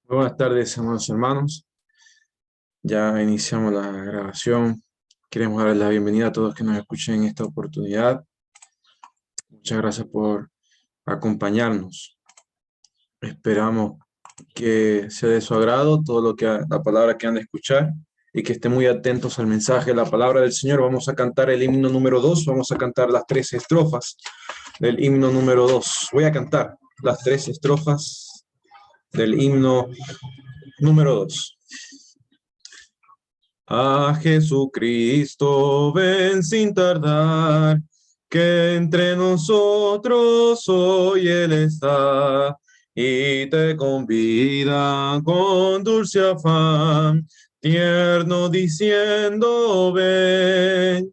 Muy buenas tardes, amados hermanos. Ya iniciamos la grabación. Queremos dar la bienvenida a todos que nos escuchen en esta oportunidad. Muchas gracias por acompañarnos. Esperamos que sea de su agrado todo la palabra que han de escuchar y que estén muy atentos al mensaje de la palabra del Señor. Vamos a cantar el himno número 2. Vamos a cantar las 3 estrofas del himno número 2. Voy a cantar las 3 estrofas del himno número 2. A Jesucristo ven sin tardar, que entre nosotros hoy Él está, y te convida con dulce afán, tierno diciendo ven.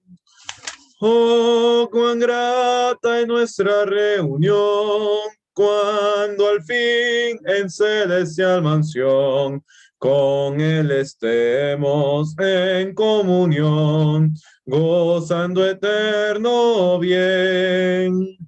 Oh, cuán grata es nuestra reunión, cuando al fin en celestial mansión con Él estemos en comunión, gozando eterno bien.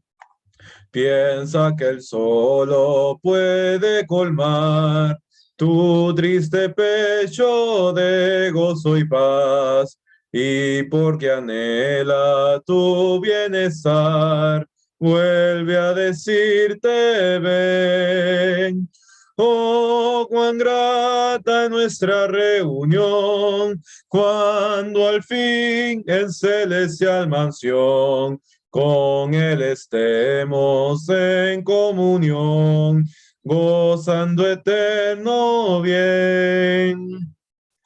Piensa que Él solo puede colmar tu triste pecho de gozo y paz, y porque anhela tu bienestar, vuelve a decirte ven. Oh, cuán grata es nuestra reunión, cuando al fin en celestial mansión con Él estemos en comunión, gozando eterno bien.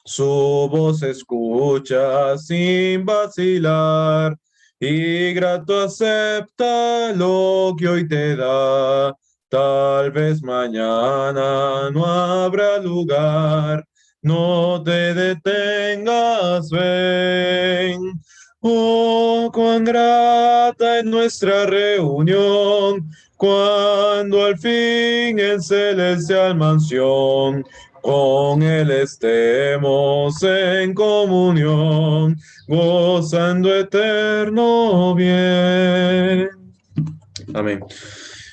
Su voz escucha sin vacilar, y grato acepta lo que hoy te da. Tal vez mañana no habrá lugar, no te detengas, ven. Oh, cuán grata es nuestra reunión, cuando al fin en celestial mansión con Él estemos en comunión, gozando eterno bien. Amén.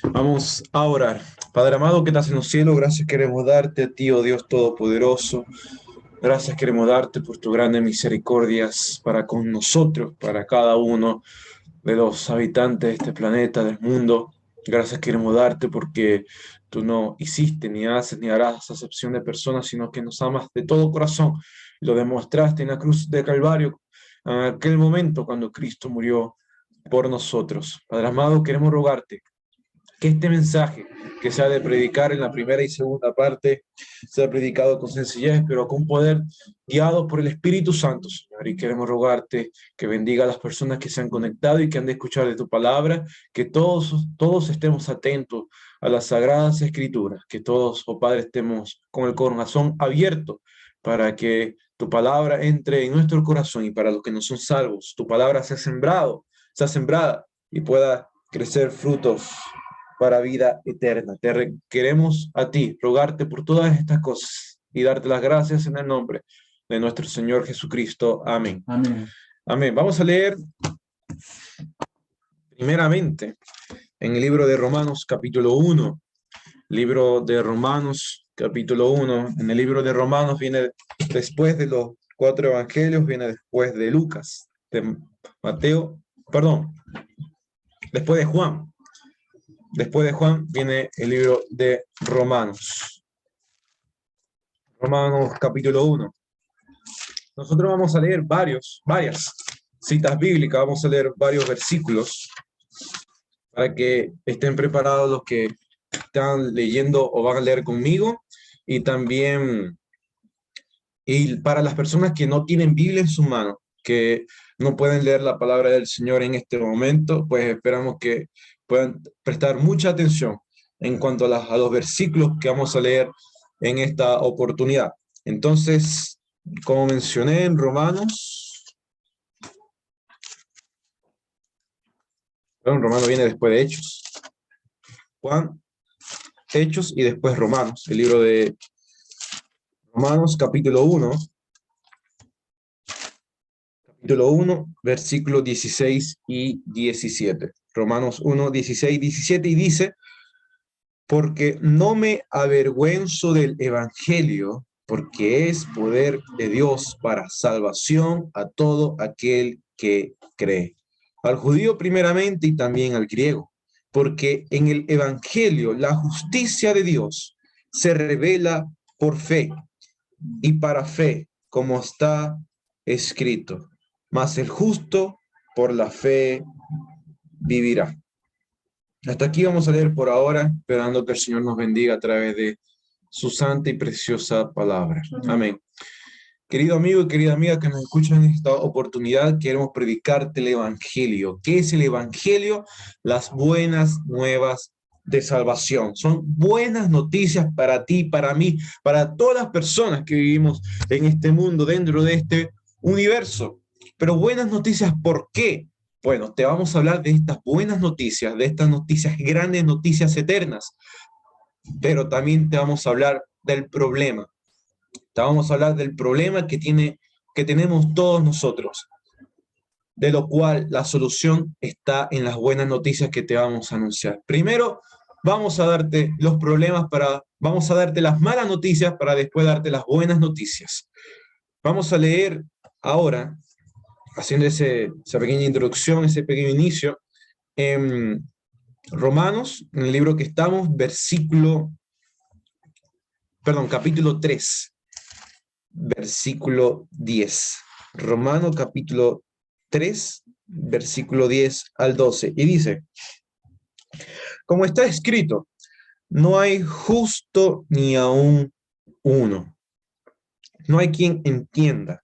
Vamos a orar. Padre amado que estás en los cielos, gracias queremos darte a ti, oh Dios Todopoderoso. Gracias queremos darte por tus grandes misericordias para con nosotros, para cada uno de los habitantes de este planeta, del mundo. Gracias queremos darte porque tú no hiciste, ni haces, ni harás acepción de personas, sino que nos amas de todo corazón. Lo demostraste en la cruz de Calvario, en aquel momento cuando Cristo murió por nosotros. Padre amado, queremos rogarte que este mensaje que se ha de predicar en la primera y segunda parte sea predicado con sencillez, pero con poder, guiado por el Espíritu Santo, Señor. Y queremos rogarte que bendiga a las personas que se han conectado y que han de escuchar de tu palabra, que todos estemos atentos a las sagradas escrituras, que todos, oh Padre, estemos con el corazón abierto para que tu palabra entre en nuestro corazón, y para los que no son salvos, tu palabra sea sembrada y pueda crecer frutos para vida eterna. Queremos a ti rogarte por todas estas cosas y darte las gracias en el nombre de nuestro Señor Jesucristo. Amén. Amén. Amén. Vamos a leer primeramente en el libro de Romanos capítulo 1. Libro de Romanos capítulo 1. En el libro de Romanos viene después de los 4 evangelios, viene después de Lucas, de Mateo, perdón, después de Juan. Después de Juan viene el libro de Romanos. Romanos capítulo 1. Nosotros vamos a leer varias citas bíblicas, vamos a leer varios versículos para que estén preparados los que están leyendo o van a leer conmigo, y también y para las personas que no tienen Biblia en su mano, que no pueden leer la palabra del Señor en este momento, pues esperamos que puedan prestar mucha atención en cuanto a los versículos que vamos a leer en esta oportunidad. Entonces, como mencioné en Romano viene después de Hechos. Juan, Hechos y después Romanos. El libro de Romanos, capítulo 1, versículos 16 y 17. Romanos 1, 16, 17, y dice: porque no me avergüenzo del evangelio, porque es poder de Dios para salvación a todo aquel que cree, al judío primeramente y también al griego, porque en el evangelio la justicia de Dios se revela por fe y para fe, como está escrito, mas el justo por la fe vivirá. Hasta aquí vamos a leer por ahora, esperando que el Señor nos bendiga a través de su santa y preciosa palabra. Amén. Querido amigo y querida amiga que nos escuchan en esta oportunidad, queremos predicarte el Evangelio. ¿Qué es el Evangelio? Las buenas nuevas de salvación. Son buenas noticias para ti, para mí, para todas las personas que vivimos en este mundo, dentro de este universo. Pero buenas noticias, ¿por qué? Bueno, te vamos a hablar de estas buenas noticias, de estas noticias grandes, noticias eternas. Pero también te vamos a hablar del problema. Te vamos a hablar del problema que tenemos todos nosotros, de lo cual la solución está en las buenas noticias que te vamos a anunciar. Primero, vamos a darte los problemas vamos a darte las malas noticias para después darte las buenas noticias. Vamos a leer ahora, haciendo esa pequeña introducción, ese pequeño inicio, en Romanos, en el libro que estamos, capítulo 3. Versículo 10. Romano capítulo 3, versículo 10 al 12. Y dice, como está escrito, no hay justo ni aún uno. No hay quien entienda.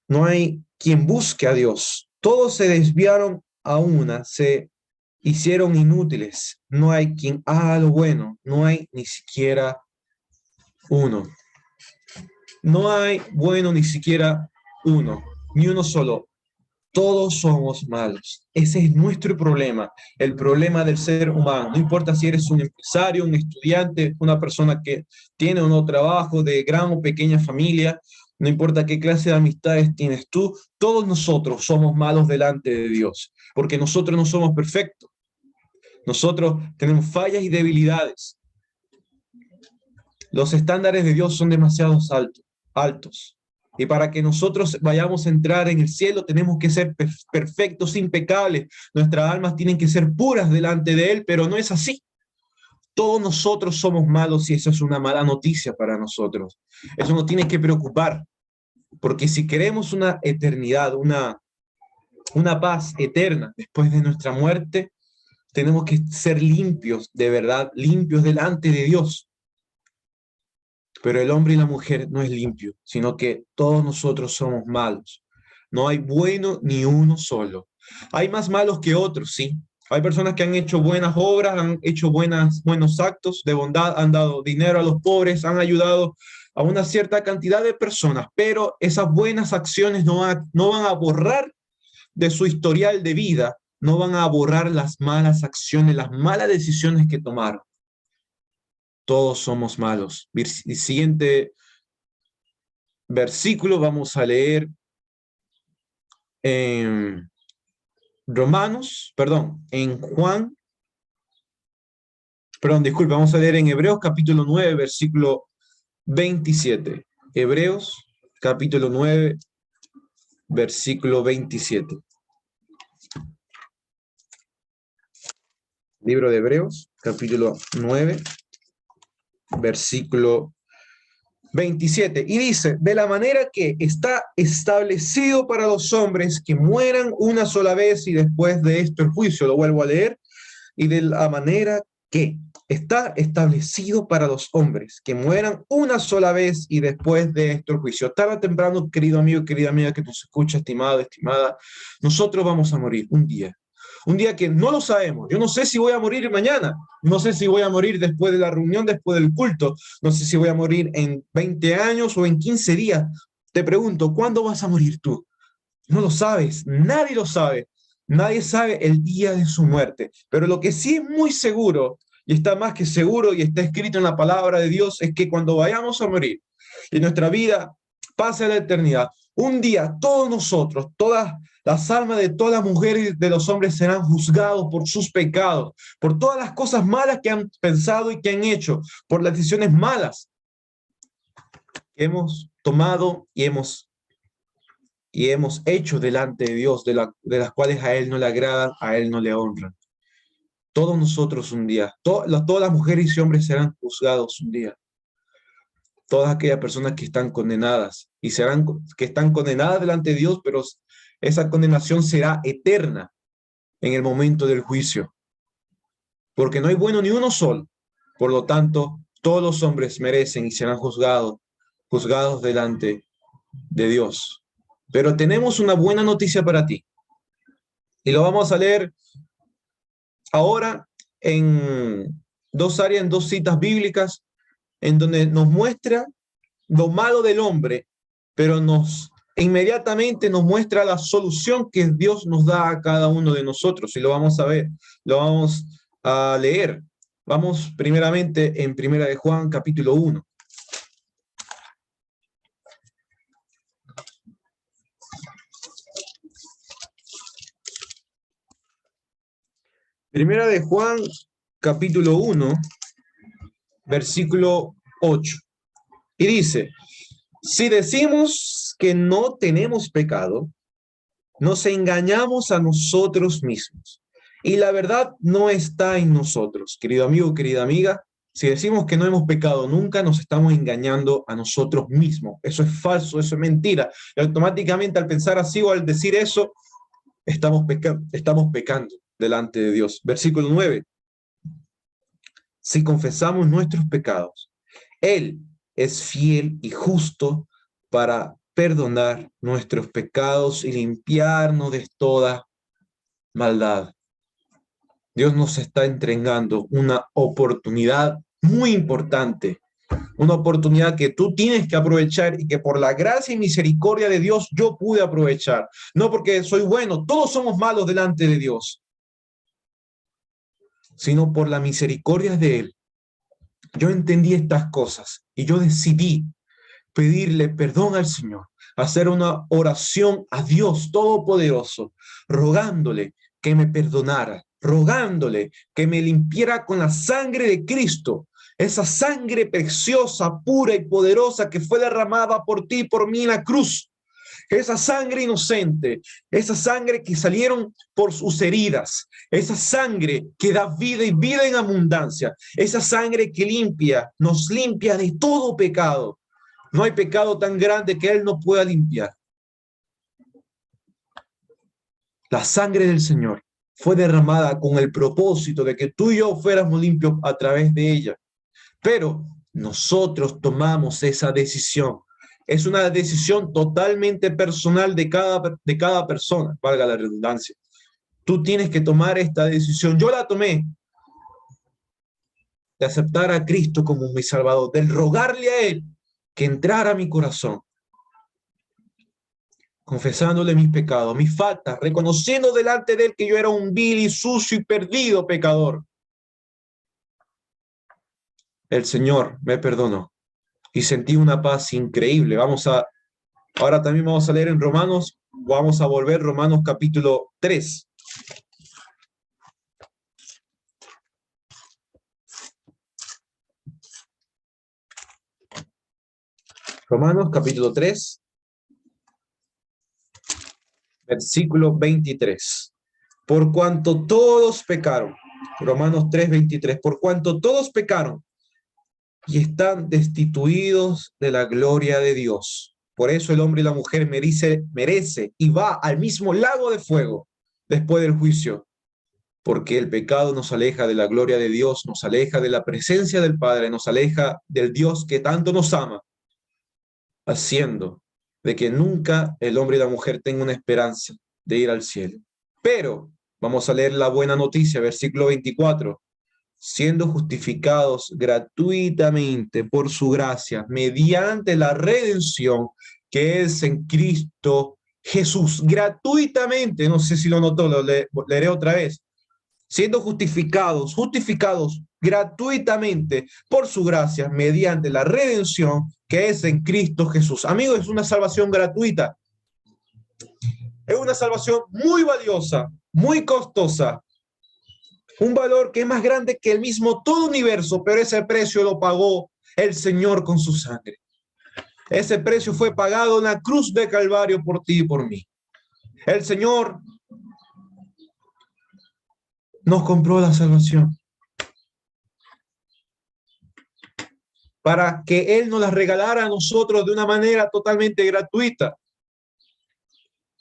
No hay quien busque a Dios. Todos se desviaron a una, se hicieron inútiles. No hay quien haga lo bueno. No hay ni siquiera uno. No hay bueno ni siquiera uno, ni uno solo. Todos somos malos. Ese es nuestro problema, el problema del ser humano. No importa si eres un empresario, un estudiante, una persona que tiene o no trabajo, de gran o pequeña familia, no importa qué clase de amistades tienes tú, todos nosotros somos malos delante de Dios, porque nosotros no somos perfectos. Nosotros tenemos fallas y debilidades. Los estándares de Dios son demasiado altos. Y para que nosotros vayamos a entrar en el cielo, tenemos que ser perfectos, impecables. Nuestras almas tienen que ser puras delante de Él, pero no es así. Todos nosotros somos malos y eso es una mala noticia para nosotros. Eso nos tiene que preocupar, porque si queremos una eternidad, una paz eterna después de nuestra muerte, tenemos que ser limpios, de verdad, limpios delante de Dios. Pero el hombre y la mujer no es limpio, sino que todos nosotros somos malos. No hay bueno ni uno solo. Hay más malos que otros, sí. Hay personas que han hecho buenas obras, han hecho buenos actos de bondad, han dado dinero a los pobres, han ayudado a una cierta cantidad de personas, pero esas buenas acciones no van a borrar de su historial de vida, no van a borrar las malas acciones, las malas decisiones que tomaron. Todos somos malos. El siguiente versículo vamos a leer en vamos a leer en Hebreos capítulo 9, versículo 27. Hebreos capítulo 9, versículo 27. Libro de Hebreos, capítulo 9, versículo 27. Y dice, de la manera que está establecido para los hombres que mueran una sola vez y después de esto el juicio, lo vuelvo a leer, y de la manera que está establecido para los hombres que mueran una sola vez y después de esto el juicio. Tarde o temprano, querido amigo, querida amiga que nos escucha, estimado, estimada, nosotros vamos a morir un día. Un día que no lo sabemos. Yo no sé si voy a morir mañana. No sé si voy a morir después de la reunión, después del culto. No sé si voy a morir en 20 años o en 15 días. Te pregunto, ¿cuándo vas a morir tú? No lo sabes. Nadie lo sabe. Nadie sabe el día de su muerte. Pero lo que sí es muy seguro, y está más que seguro, y está escrito en la palabra de Dios, es que cuando vayamos a morir y nuestra vida pase a la eternidad, un día todos nosotros, todas Las almas de todas las mujeres y de los hombres serán juzgados por sus pecados, por todas las cosas malas que han pensado y que han hecho, por las decisiones malas que hemos tomado y hemos hecho delante de Dios, de las cuales a Él no le agradan, a Él no le honran. Todos nosotros un día, todas las mujeres y hombres serán juzgados un día. Todas aquellas personas que están condenadas que están condenadas delante de Dios, pero esa condenación será eterna en el momento del juicio, porque no hay bueno ni uno solo. Por lo tanto, todos los hombres merecen y serán juzgados delante de Dios. Pero tenemos una buena noticia para ti, y lo vamos a leer ahora en dos áreas, en dos citas bíblicas, en donde nos muestra lo malo del hombre, pero inmediatamente nos muestra la solución que Dios nos da a cada uno de nosotros, y lo vamos a ver, lo vamos a leer. Vamos primeramente en Primera de Juan, capítulo 1. Primera de Juan, capítulo 1, versículo 8. Y dice: si decimos que no tenemos pecado, nos engañamos a nosotros mismos, y la verdad no está en nosotros. Querido amigo, querida amiga, si decimos que no hemos pecado nunca, nos estamos engañando a nosotros mismos. Eso es falso, eso es mentira. Y automáticamente al pensar así o al decir eso, estamos pecando delante de Dios. Versículo 9. Si confesamos nuestros pecados, Él es fiel y justo para perdonar nuestros pecados y limpiarnos de toda maldad. Dios nos está entregando una oportunidad muy importante, una oportunidad que tú tienes que aprovechar y que por la gracia y misericordia de Dios yo pude aprovechar. No porque soy bueno, todos somos malos delante de Dios, sino por la misericordia de Él. Yo entendí estas cosas y yo decidí pedirle perdón al Señor, hacer una oración a Dios Todopoderoso, rogándole que me perdonara, rogándole que me limpiara con la sangre de Cristo, esa sangre preciosa, pura y poderosa que fue derramada por ti y por mí en la cruz. Esa sangre inocente, esa sangre que salieron por sus heridas, esa sangre que da vida y vida en abundancia, esa sangre que nos limpia de todo pecado. No hay pecado tan grande que Él no pueda limpiar. La sangre del Señor fue derramada con el propósito de que tú y yo fuéramos limpios a través de ella. Pero nosotros tomamos esa decisión. Es una decisión totalmente personal de cada persona, valga la redundancia. Tú tienes que tomar esta decisión. Yo la tomé, de aceptar a Cristo como mi Salvador, de rogarle a Él que entrara a mi corazón, confesándole mis pecados, mis faltas, reconociendo delante de Él que yo era un vil y sucio y perdido pecador. El Señor me perdonó y sentí una paz increíble. Ahora también vamos a leer en Romanos, vamos a volver Romanos capítulo 3. Romanos capítulo 3, versículo 23. Por cuanto todos pecaron, Romanos 3, 23, por cuanto todos pecaron y están destituidos de la gloria de Dios. Por eso el hombre y la mujer merece y va al mismo lago de fuego después del juicio, porque el pecado nos aleja de la gloria de Dios, nos aleja de la presencia del Padre, nos aleja del Dios que tanto nos ama, haciendo de que nunca el hombre y la mujer tengan una esperanza de ir al cielo. Pero vamos a leer la buena noticia, versículo 24. Siendo justificados gratuitamente por su gracia, mediante la redención que es en Cristo Jesús. Gratuitamente, no sé si lo notó, leeré otra vez. Siendo justificados gratuitamente por su gracia, mediante la redención que es en Cristo Jesús. Amigos, es una salvación gratuita. Es una salvación muy valiosa, muy costosa, un valor que es más grande que el mismo todo universo, pero ese precio lo pagó el Señor con su sangre. Ese precio fue pagado en la cruz de Calvario por ti y por mí. El Señor nos compró la salvación para que Él nos la regalara a nosotros de una manera totalmente gratuita,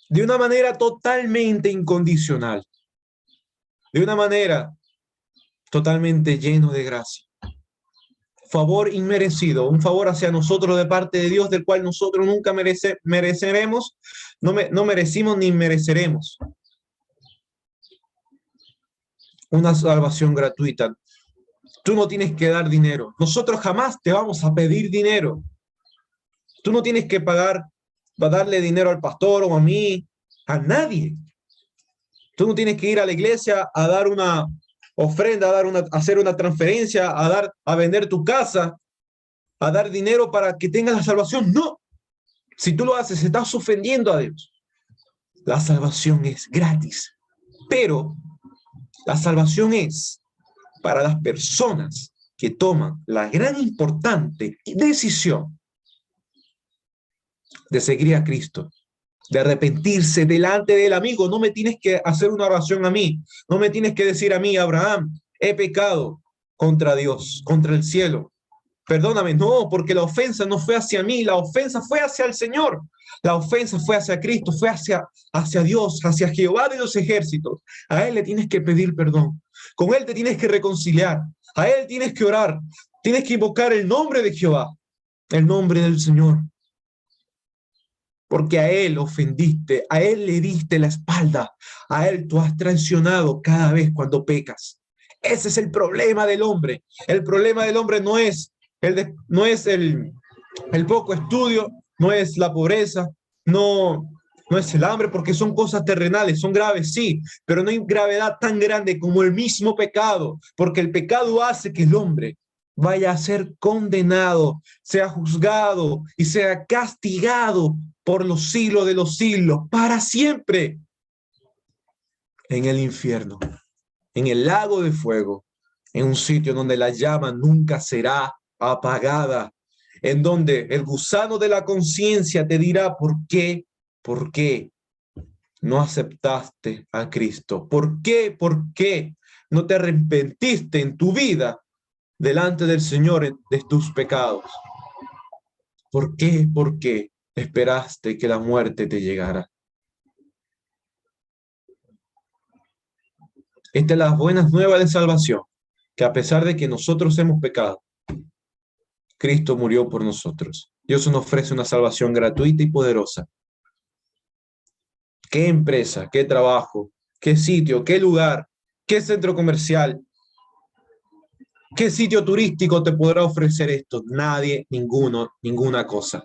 de una manera totalmente incondicional, de una manera totalmente lleno de gracia. Favor inmerecido, un favor hacia nosotros de parte de Dios, del cual nosotros nunca mereceremos, no merecimos ni mereceremos. Una salvación gratuita. Tú no tienes que dar dinero. Nosotros jamás te vamos a pedir dinero. Tú no tienes que pagar, va a darle dinero al pastor o a mí, a nadie. Tú no tienes que ir a la iglesia a dar una ofrenda, a hacer una transferencia, a vender tu casa, a dar dinero para que tengas la salvación. No. Si tú lo haces, estás ofendiendo a Dios. La salvación es gratis, pero la salvación es para las personas que toman la gran importante decisión de seguir a Cristo, de arrepentirse delante del amigo. No me tienes que hacer una oración a mí, no me tienes que decir a mí, Abraham, he pecado contra Dios, contra el cielo. Perdóname, no, porque la ofensa no fue hacia mí, la ofensa fue hacia el Señor. La ofensa fue hacia Cristo, fue hacia Dios, hacia Jehová de los ejércitos. A Él le tienes que pedir perdón. Con Él te tienes que reconciliar. A Él tienes que orar. Tienes que invocar el nombre de Jehová, el nombre del Señor. Porque a Él ofendiste, a Él le diste la espalda, a Él tú has traicionado cada vez cuando pecas. Ese es el problema del hombre. El problema del hombre no es el poco estudio, no es la pobreza, no es el hambre, porque son cosas terrenales, son graves, sí, pero no hay gravedad tan grande como el mismo pecado, porque el pecado hace que el hombre vaya a ser condenado, sea juzgado y sea castigado por los siglos de los siglos, para siempre, en el infierno, en el lago de fuego, en un sitio donde la llama nunca será apagada, en donde el gusano de la conciencia te dirá por qué no aceptaste a Cristo, por qué no te arrepentiste en tu vida delante del Señor de tus pecados, por qué esperaste que la muerte te llegara. Estas son las buenas nuevas de salvación, que a pesar de que nosotros hemos pecado, Cristo murió por nosotros. Dios nos ofrece una salvación gratuita y poderosa. ¿Qué empresa, qué trabajo, qué sitio, qué lugar, qué centro comercial, qué sitio turístico te podrá ofrecer esto? Nadie, ninguno, ninguna cosa.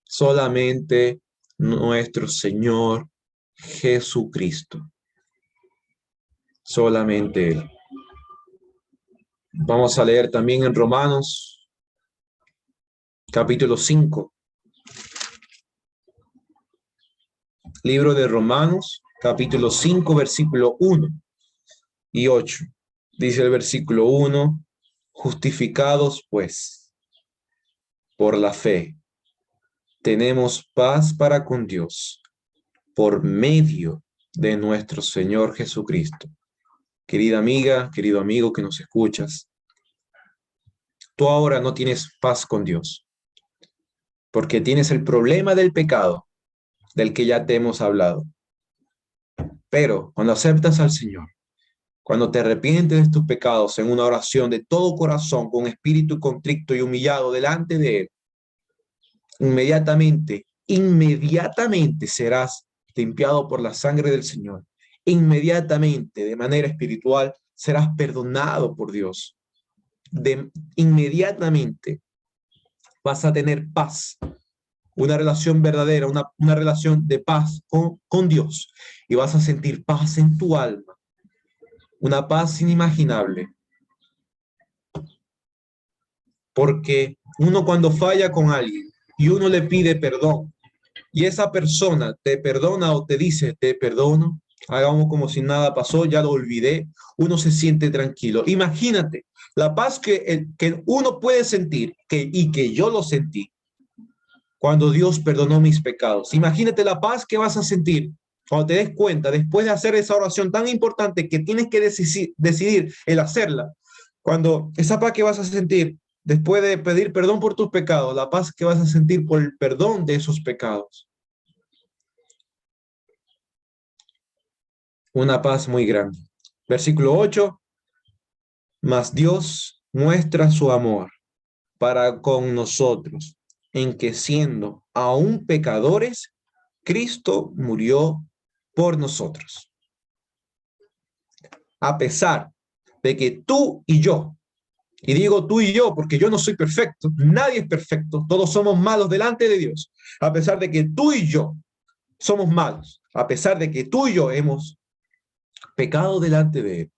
Solamente nuestro Señor Jesucristo. Solamente Él. Vamos a leer también en Romanos, capítulo 5. Libro de Romanos, capítulo 5, versículo 1 y 8. Dice el versículo 1, justificados pues por la fe, tenemos paz para con Dios por medio de nuestro Señor Jesucristo. Querida amiga, querido amigo que nos escuchas, tú ahora no tienes paz con Dios, porque tienes el problema del pecado, del que ya te hemos hablado. Pero cuando aceptas al Señor, cuando te arrepientes de tus pecados en una oración de todo corazón, con espíritu contrito y humillado delante de Él, inmediatamente serás limpiado por la sangre del Señor. Inmediatamente, de manera espiritual, serás perdonado por Dios. Inmediatamente vas a tener paz, una relación verdadera, una relación de paz con Dios, y vas a sentir paz en tu alma, una paz inimaginable. Porque uno cuando falla con alguien y uno le pide perdón, y esa persona te perdona o te dice, te perdono, hagamos como si nada pasó, ya lo olvidé, uno se siente tranquilo. Imagínate la paz que uno puede sentir y que yo lo sentí cuando Dios perdonó mis pecados. Imagínate la paz que vas a sentir cuando te des cuenta, después de hacer esa oración tan importante que tienes que decidir el hacerla, cuando esa paz que vas a sentir después de pedir perdón por tus pecados, la paz que vas a sentir por el perdón de esos pecados. Una paz muy grande. Versículo 8, mas Dios muestra su amor para con nosotros, en que siendo aún pecadores, Cristo murió por nosotros. A pesar de que tú y yo, y digo tú y yo porque yo no soy perfecto, nadie es perfecto, todos somos malos delante de Dios, a pesar de que tú y yo somos malos, a pesar de que tú y yo hemos pecado delante de Él,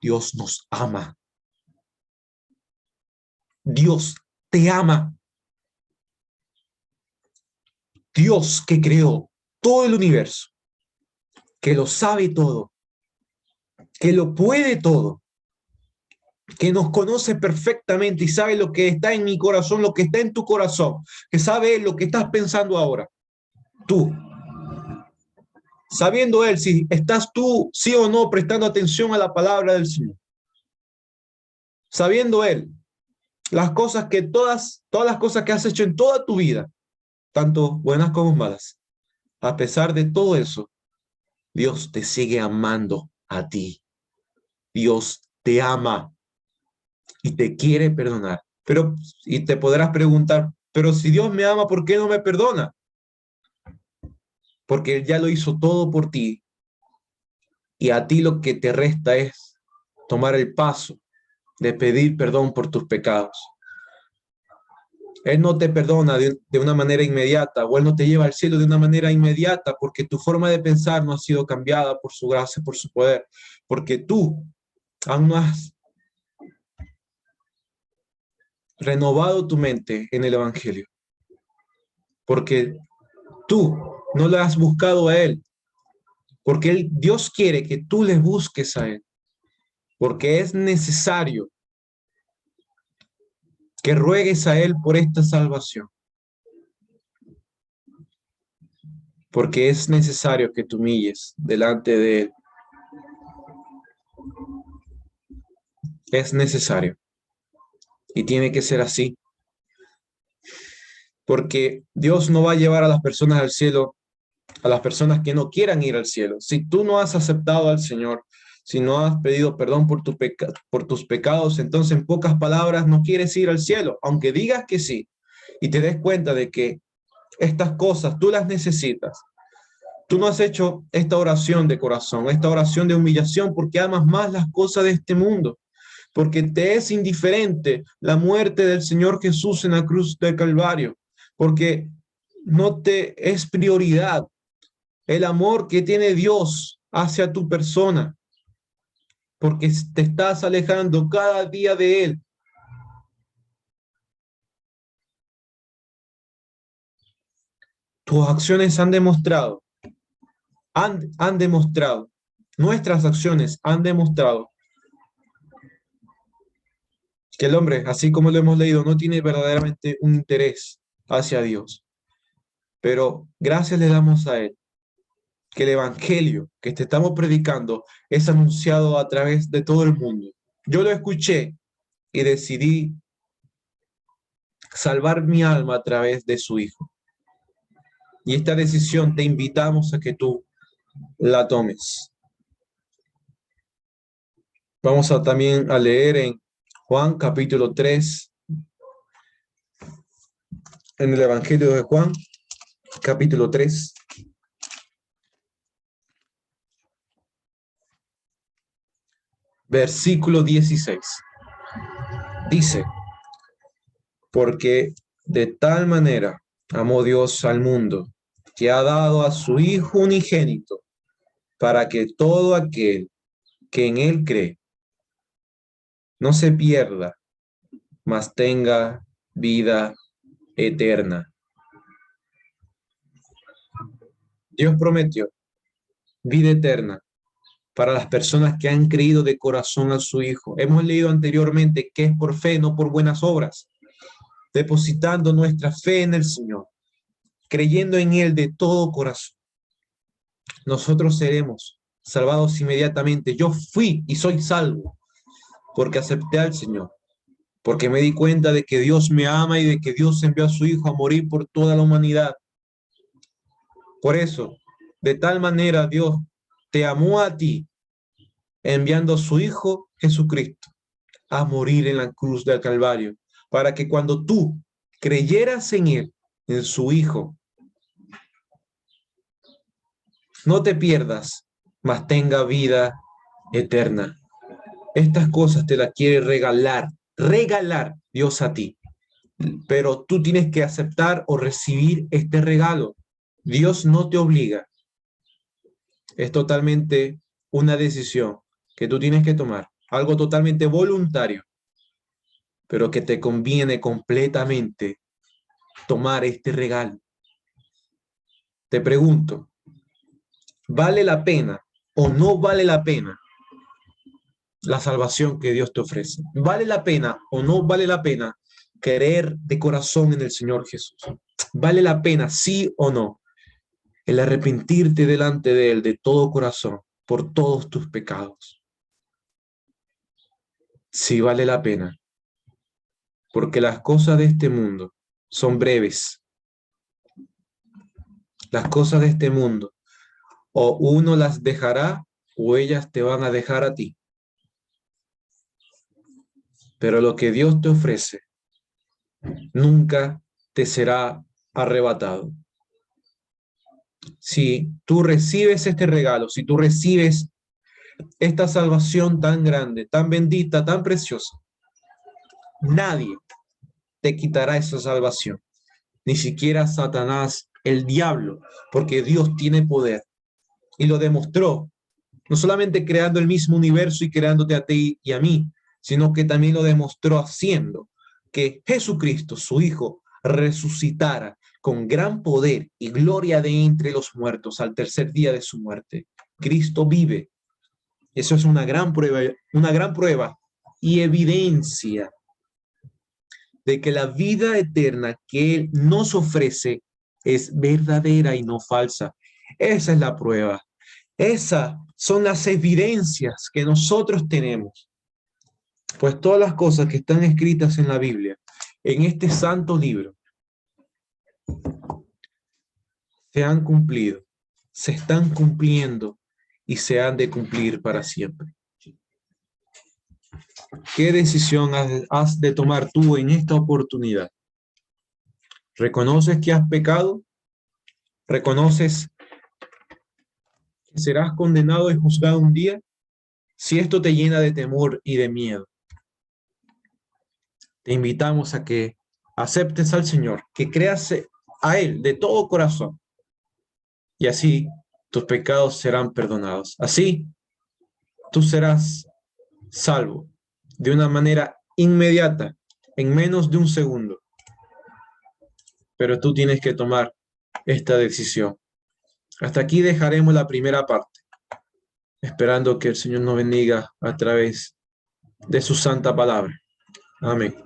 Dios nos ama. Dios te ama. Dios que creó todo el universo, que lo sabe todo, que lo puede todo, que nos conoce perfectamente y sabe lo que está en mi corazón, lo que está en tu corazón, que sabe lo que estás pensando ahora. Tú, sabiendo Él si estás tú, sí o no, prestando atención a la palabra del Señor. Sabiendo Él las cosas que todas las cosas que has hecho en toda tu vida, tanto buenas como malas. A pesar de todo eso, Dios te sigue amando a ti. Dios te ama y te quiere perdonar. Pero, y te podrás preguntar, pero si Dios me ama, ¿por qué no me perdona? Porque Él ya lo hizo todo por ti y a ti lo que te resta es tomar el paso de pedir perdón por tus pecados. Él no te perdona de una manera inmediata o Él no te lleva al cielo de una manera inmediata porque tu forma de pensar no ha sido cambiada por su gracia, por su poder, porque tú aún no has renovado tu mente en el Evangelio, porque tú no le has buscado a Él, porque Dios quiere que tú le busques a Él, porque es necesario que ruegues a Él por esta salvación, porque es necesario que te humilles delante de Él. Es necesario y tiene que ser así, porque Dios no va a llevar a las personas al cielo, a las personas que no quieran ir al cielo. Si tú no has aceptado al Señor, si no has pedido perdón por tus pecados, entonces en pocas palabras no quieres ir al cielo, aunque digas que sí, y te des cuenta de que estas cosas tú las necesitas. Tú no has hecho esta oración de corazón, esta oración de humillación, porque amas más las cosas de este mundo, porque te es indiferente la muerte del Señor Jesús en la cruz del Calvario, porque no te es prioridad el amor que tiene Dios hacia tu persona, porque te estás alejando cada día de Él. Tus acciones han demostrado, nuestras acciones han demostrado que el hombre, así como lo hemos leído, no tiene verdaderamente un interés hacia Dios. Pero gracias le damos a Él, que el Evangelio que te estamos predicando es anunciado a través de todo el mundo. Yo lo escuché y decidí salvar mi alma a través de su Hijo. Y esta decisión te invitamos a que tú la tomes. Vamos a también a leer en Juan capítulo 3, en el Evangelio de Juan, capítulo 3, versículo 16. Dice, porque de tal manera amó Dios al mundo, que ha dado a su Hijo unigénito, para que todo aquel que en Él cree no se pierda, mas tenga vida eterna. Dios prometió vida eterna para las personas que han creído de corazón a su Hijo. Hemos leído anteriormente que es por fe, no por buenas obras, depositando nuestra fe en el Señor, creyendo en Él de todo corazón. Nosotros seremos salvados inmediatamente. Yo fui y soy salvo porque acepté al Señor, porque me di cuenta de que Dios me ama y de que Dios envió a su Hijo a morir por toda la humanidad. Por eso, de tal manera Dios te amó a ti, enviando a su Hijo Jesucristo a morir en la cruz del Calvario, para que cuando tú creyeras en Él, en su Hijo, no te pierdas, mas tenga vida eterna. Estas cosas te las quiere regalar Dios a ti, pero tú tienes que aceptar o recibir este regalo. Dios no te obliga, es totalmente una decisión que tú tienes que tomar, algo totalmente voluntario, pero que te conviene completamente tomar este regalo. Te pregunto, ¿vale la pena o no vale la pena la salvación que Dios te ofrece? ¿Vale la pena o no vale la pena creer de corazón en el Señor Jesús? ¿Vale la pena, sí o no, el arrepentirte delante de Él de todo corazón por todos tus pecados? Sí vale la pena, porque las cosas de este mundo son breves. Las cosas de este mundo, o uno las dejará o ellas te van a dejar a ti. Pero lo que Dios te ofrece nunca te será arrebatado. Si tú recibes este regalo, si tú recibes esta salvación tan grande, tan bendita, tan preciosa, nadie te quitará esa salvación, ni siquiera Satanás, el diablo, porque Dios tiene poder y lo demostró, no solamente creando el mismo universo y creándote a ti y a mí, sino que también lo demostró haciendo que Jesucristo, su Hijo, resucitara con gran poder y gloria de entre los muertos al tercer día de su muerte. Cristo vive. Eso es una gran prueba y evidencia de que la vida eterna que Él nos ofrece es verdadera y no falsa. Esa es la prueba. Esas son las evidencias que nosotros tenemos. Pues todas las cosas que están escritas en la Biblia, en este santo libro, se han cumplido, se están cumpliendo y se han de cumplir para siempre. ¿Qué decisión has de tomar tú en esta oportunidad? ¿Reconoces que has pecado? ¿Reconoces que serás condenado y juzgado un día? Si esto te llena de temor y de miedo, te invitamos a que aceptes al Señor, que creas a Él de todo corazón, y así tus pecados serán perdonados. Así tú serás salvo de una manera inmediata, en menos de un segundo. Pero tú tienes que tomar esta decisión. Hasta aquí dejaremos la primera parte, esperando que el Señor nos bendiga a través de su santa palabra. Amén.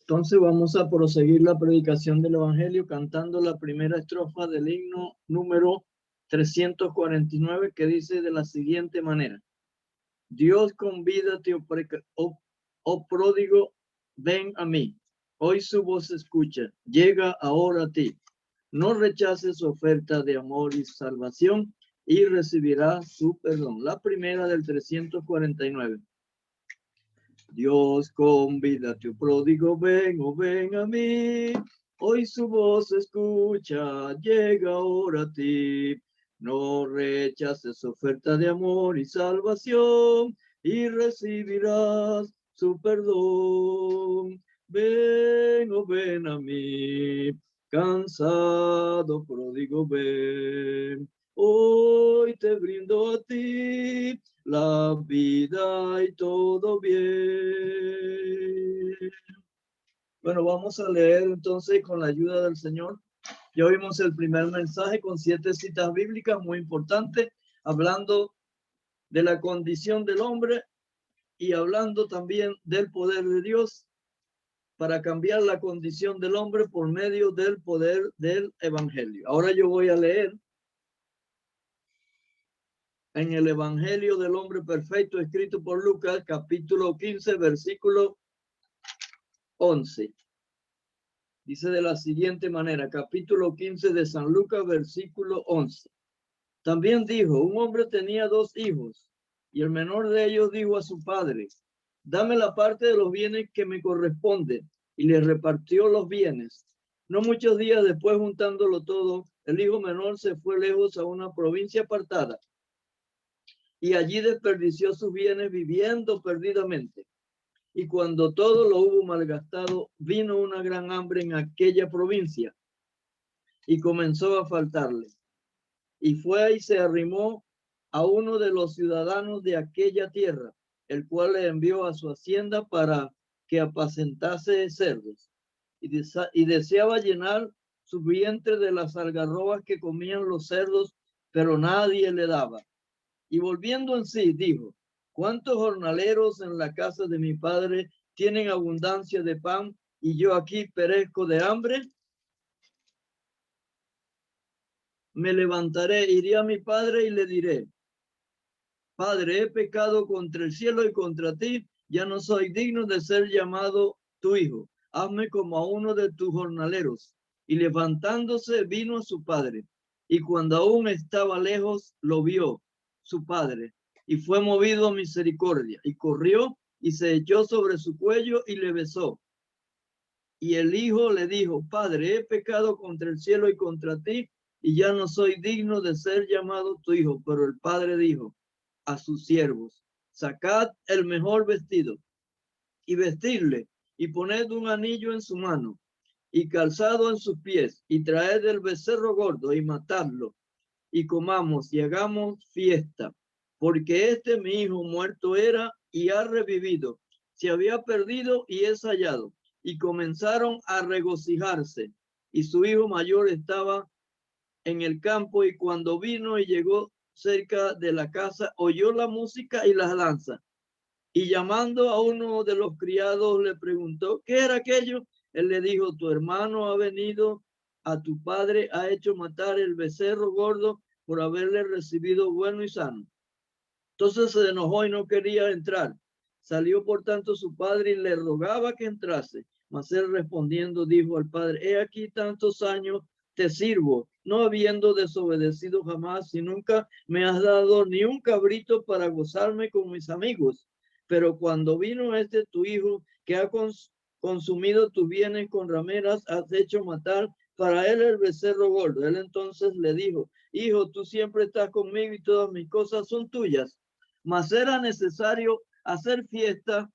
Entonces vamos a proseguir la predicación del Evangelio cantando la primera estrofa del himno número 349, que dice de la siguiente manera: Dios convídate, oh pródigo, ven a mí. Hoy su voz escucha, llega ahora a ti. No rechaces su oferta de amor y salvación y recibirás su perdón. La primera del 349. Dios convídate, oh pródigo, ven, oh ven a mí. Hoy su voz escucha, llega ahora a ti. No rechaces su oferta de amor y salvación y recibirás su perdón. Ven, oh ven a mí, cansado pródigo, ven. Hoy te brindo a ti la vida y todo bien. Bueno, vamos a leer entonces con la ayuda del Señor. Ya oímos el primer mensaje con 7 citas bíblicas muy importantes, hablando de la condición del hombre y hablando también del poder de Dios para cambiar la condición del hombre por medio del poder del evangelio. Ahora yo voy a leer en el evangelio del hombre perfecto escrito por Lucas, capítulo 15, versículo 11. Dice de la siguiente manera, capítulo 15 de San Lucas, versículo 11. También dijo, un hombre tenía 2 hijos, y el menor de ellos dijo a su padre, dame la parte de los bienes que me corresponde, y le repartió los bienes. No muchos días después, juntándolo todo, el hijo menor se fue lejos a una provincia apartada, y allí desperdició sus bienes viviendo perdidamente. Y cuando todo lo hubo malgastado, vino una gran hambre en aquella provincia, y comenzó a faltarle. Y fue y se arrimó a uno de los ciudadanos de aquella tierra, el cual le envió a su hacienda para que apacentase cerdos. Y deseaba llenar su vientre de las algarrobas que comían los cerdos, pero nadie le daba. Y volviendo en sí, dijo, ¿cuántos jornaleros en la casa de mi padre tienen abundancia de pan y yo aquí perezco de hambre? Me levantaré, iré a mi padre y le diré, Padre, he pecado contra el cielo y contra ti, ya no soy digno de ser llamado tu hijo. Hazme como a uno de tus jornaleros. Y levantándose vino a su padre. Y cuando aún estaba lejos, lo vio su padre. Y fue movido a misericordia. Y corrió y se echó sobre su cuello y le besó. Y el hijo le dijo, Padre, he pecado contra el cielo y contra ti, y ya no soy digno de ser llamado tu hijo. Pero el padre dijo a sus siervos, sacad el mejor vestido y vestidle, y poned un anillo en su mano y calzado en sus pies, y traed el becerro gordo y matadlo, y comamos y hagamos fiesta, porque este mi hijo muerto era y ha revivido, se había perdido y es hallado. Y comenzaron a regocijarse, y su hijo mayor estaba en el campo, y cuando vino y llegó cerca de la casa, oyó la música y las danzas. Y llamando a uno de los criados, le preguntó, ¿qué era aquello? Él le dijo, tu hermano ha venido a tu padre, ha hecho matar el becerro gordo por haberle recibido bueno y sano. Entonces se enojó y no quería entrar. Salió por tanto su padre y le rogaba que entrase. Mas él respondiendo dijo al padre, he aquí tantos años te sirvo, no habiendo desobedecido jamás, y nunca me has dado ni un cabrito para gozarme con mis amigos. Pero cuando vino este tu hijo, que ha consumido tus bienes con rameras, has hecho matar para él el becerro gordo. Él entonces le dijo, hijo, tú siempre estás conmigo y todas mis cosas son tuyas. Mas era necesario hacer fiesta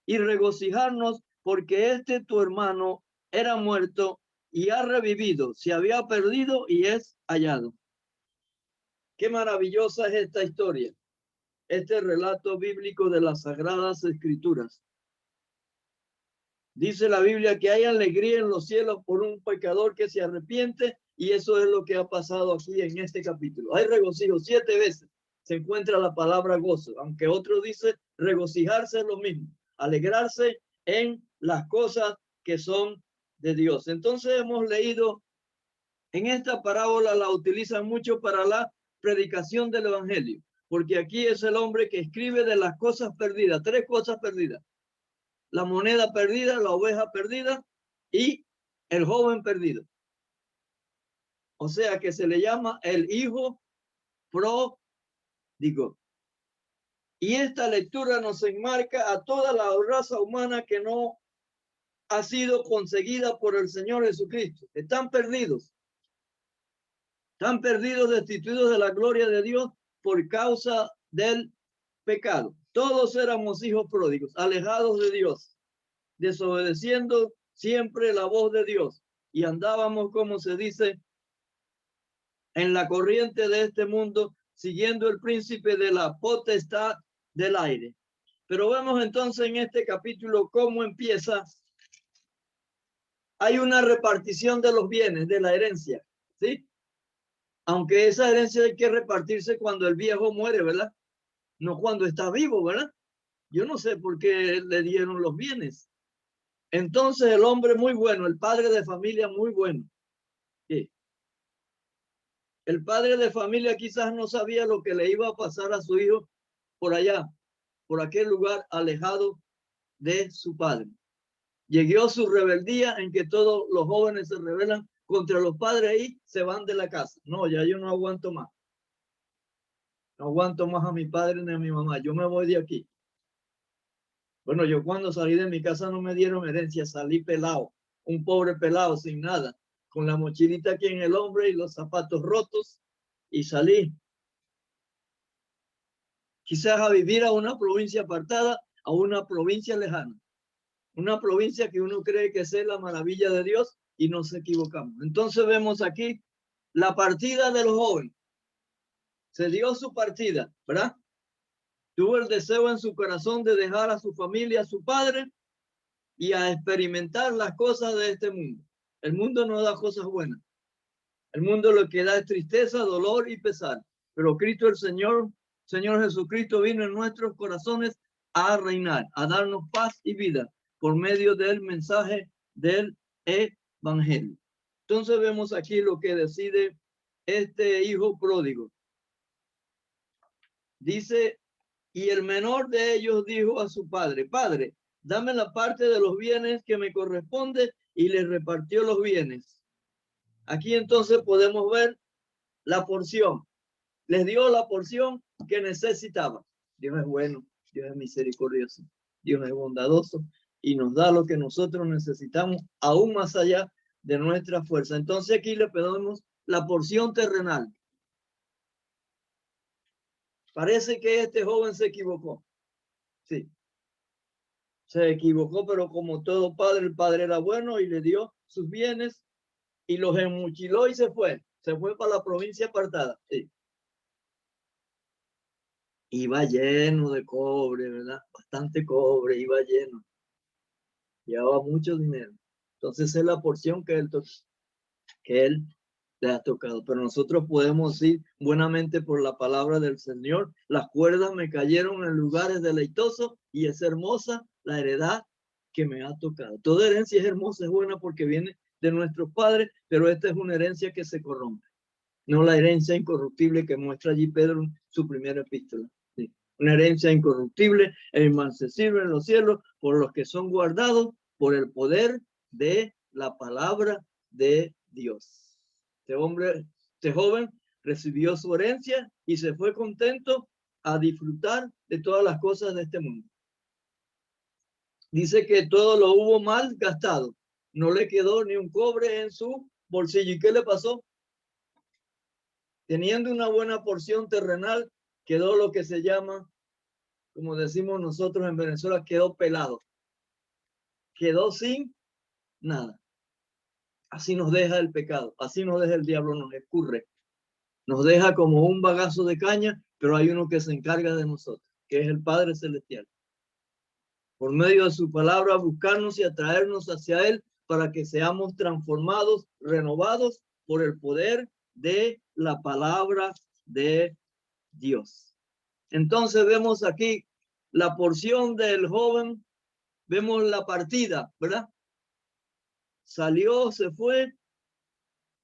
y regocijarnos porque este tu hermano era muerto y ha revivido, se había perdido y es hallado. Qué maravillosa es esta historia, este relato bíblico de las Sagradas Escrituras. Dice la Biblia que hay alegría en los cielos por un pecador que se arrepiente, y eso es lo que ha pasado aquí en este capítulo. Hay regocijo 7 veces. Se encuentra la palabra gozo, aunque otro dice regocijarse es lo mismo, alegrarse en las cosas que son de Dios. Entonces hemos leído en esta parábola, la utilizan mucho para la predicación del evangelio, porque aquí es el hombre que escribe de las cosas perdidas, 3 cosas perdidas: la moneda perdida, la oveja perdida y el joven perdido. O sea que se le llama el hijo pródigo. Y esta lectura nos enmarca a toda la raza humana que no ha sido conseguida por el Señor Jesucristo. Están perdidos, destituidos de la gloria de Dios por causa del pecado. Todos éramos hijos pródigos, alejados de Dios, desobedeciendo siempre la voz de Dios, y andábamos, como se dice, en la corriente de este mundo, siguiendo el príncipe de la potestad del aire. Pero vemos entonces en este capítulo cómo empieza. Hay una repartición de los bienes, de la herencia, ¿sí? Aunque esa herencia hay que repartirse cuando el viejo muere, ¿verdad? No cuando está vivo, ¿verdad? Yo no sé por qué le dieron los bienes. Entonces el hombre muy bueno, el padre de familia muy bueno. ¿Sí? El padre de familia quizás no sabía lo que le iba a pasar a su hijo por allá, por aquel lugar alejado de su padre. Llegó su rebeldía en que todos los jóvenes se rebelan contra los padres y se van de la casa. No, ya yo no aguanto más. No aguanto más a mi padre ni a mi mamá. Yo me voy de aquí. Bueno, yo cuando salí de mi casa no me dieron herencia. Salí pelado, un pobre pelado sin nada, con la mochilita aquí en el hombro y los zapatos rotos y salí. Quizás a vivir a una provincia apartada, a una provincia lejana. Una provincia que uno cree que es la maravilla de Dios y nos equivocamos. Entonces vemos aquí la partida de los jóvenes. Se dio su partida, ¿verdad? Tuvo el deseo en su corazón de dejar a su familia, a su padre y a experimentar las cosas de este mundo. El mundo no da cosas buenas. El mundo lo que da es tristeza, dolor y pesar. Pero Cristo el Señor Jesucristo vino en nuestros corazones a reinar, a darnos paz y vida por medio del mensaje del evangelio. Entonces vemos aquí lo que decide este hijo pródigo. Dice, y el menor de ellos dijo a su padre, Padre, dame la parte de los bienes que me corresponde, y le repartió los bienes. Aquí entonces podemos ver la porción. Les dio la porción que necesitaba. Dios es bueno, Dios es misericordioso, Dios es bondadoso y nos da lo que nosotros necesitamos aún más allá de nuestra fuerza. Entonces aquí le pedimos la porción terrenal. Parece que este joven se equivocó. Sí, se equivocó, pero como todo padre, el padre era bueno y le dio sus bienes y los enmochiló y se fue. Se fue para la provincia apartada. Sí. Iba lleno de cobre, ¿verdad? Bastante cobre, iba lleno. Llevaba mucho dinero. Entonces es la porción que él le ha tocado. Pero nosotros podemos ir buenamente por la palabra del Señor. Las cuerdas me cayeron en lugares deleitosos y es hermosa la heredad que me ha tocado. Toda herencia es hermosa, es buena porque viene de nuestros padres, pero esta es una herencia que se corrompe. No la herencia incorruptible que muestra allí Pedro en su primera epístola. Sí. Una herencia incorruptible e inmarcesible en los cielos por los que son guardados por el poder de la palabra de Dios. Este joven recibió su herencia y se fue contento a disfrutar de todas las cosas de este mundo. Dice que todo lo hubo mal gastado. No le quedó ni un cobre en su bolsillo. ¿Y qué le pasó? Teniendo una buena porción terrenal, quedó lo que se llama, como decimos nosotros en Venezuela, quedó pelado. Quedó sin nada. Así nos deja el pecado, así nos deja el diablo, nos escurre. Nos deja como un bagazo de caña, pero hay uno que se encarga de nosotros, que es el Padre Celestial. Por medio de su palabra, buscarnos y atraernos hacia Él para que seamos transformados, renovados por el poder de la palabra de Dios. Entonces vemos aquí la porción del joven, vemos la partida, ¿verdad? Salió, se fue.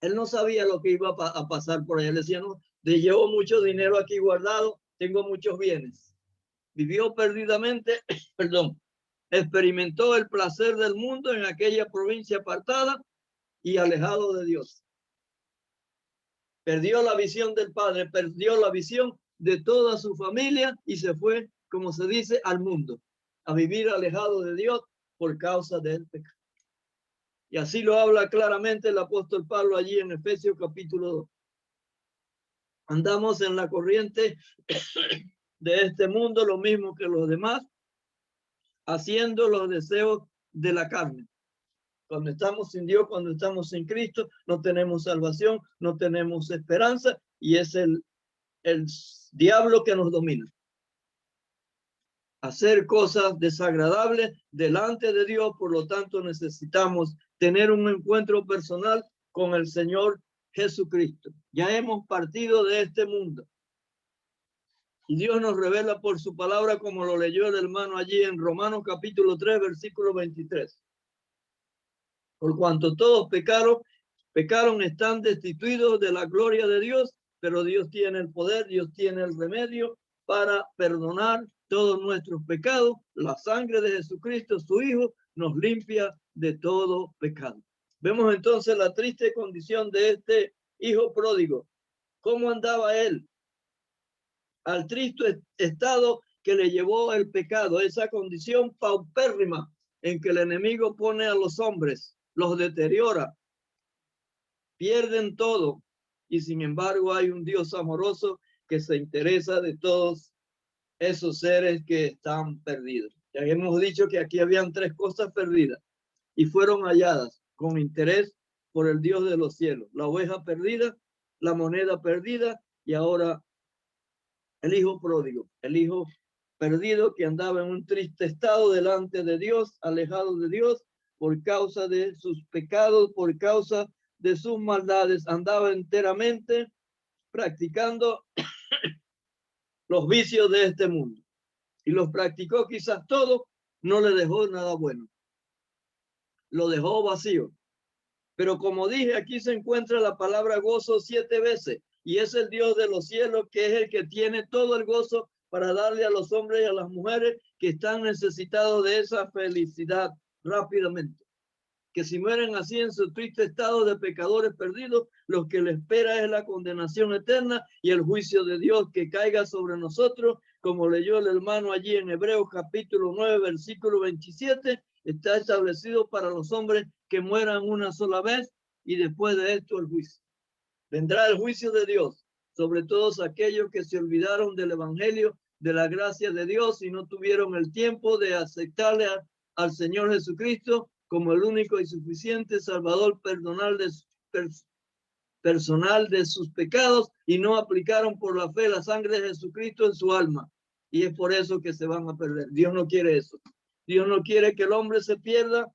Él no sabía lo que iba a pasar por ahí. Él decía, no, llevo mucho dinero aquí guardado, tengo muchos bienes. Vivió perdidamente, perdón, experimentó el placer del mundo en aquella provincia apartada y alejado de Dios. Perdió la visión del Padre, perdió la visión de toda su familia y se fue, como se dice, al mundo, a vivir alejado de Dios por causa del pecado. Y así lo habla claramente el apóstol Pablo allí en Efesios capítulo 2. Andamos en la corriente de este mundo, lo mismo que los demás, haciendo los deseos de la carne. Cuando estamos sin Dios, cuando estamos sin Cristo, no tenemos salvación, no tenemos esperanza y es el el diablo que nos domina. Hacer cosas desagradables delante de Dios, por lo tanto necesitamos tener un encuentro personal con el Señor Jesucristo. Ya hemos partido de este mundo y Dios nos revela por su palabra, como lo leyó el hermano allí en Romanos capítulo 3, versículo 23. Por cuanto todos pecaron, están destituidos de la gloria de Dios, pero Dios tiene el poder, Dios tiene el remedio para perdonar todos nuestros pecados. La sangre de Jesucristo, su Hijo, nos limpia de todo pecado. Vemos entonces la triste condición de este hijo pródigo. ¿Cómo andaba él? Al triste estado que le llevó el pecado, esa condición paupérrima en que el enemigo pone a los hombres, los deteriora, pierden todo, y sin embargo hay un Dios amoroso que se interesa de todos esos seres que están perdidos. Ya hemos dicho que aquí habían tres cosas perdidas y fueron halladas con interés por el Dios de los cielos: la oveja perdida, la moneda perdida y ahora el hijo pródigo, el hijo perdido que andaba en un triste estado delante de Dios, alejado de Dios por causa de sus pecados, por causa de sus maldades. Andaba enteramente practicando los vicios de este mundo y los practicó quizás todos, no le dejó nada bueno, lo dejó vacío. Pero como dije, aquí se encuentra la palabra gozo 7 veces, y es el Dios de los cielos que es el que tiene todo el gozo para darle a los hombres y a las mujeres que están necesitados de esa felicidad rápidamente. Que si mueren así en su triste estado de pecadores perdidos, lo que les espera es la condenación eterna y el juicio de Dios que caiga sobre nosotros, como leyó el hermano allí en Hebreos capítulo 9, versículo 27, está establecido para los hombres que mueran una sola vez y después de esto el juicio. Vendrá el juicio de Dios sobre todos aquellos que se olvidaron del evangelio, de la gracia de Dios, y no tuvieron el tiempo de aceptarle al Señor Jesucristo como el único y suficiente Salvador personal de sus pecados, y no aplicaron por la fe la sangre de Jesucristo en su alma. Y es por eso que se van a perder. Dios no quiere eso. Dios no quiere que el hombre se pierda.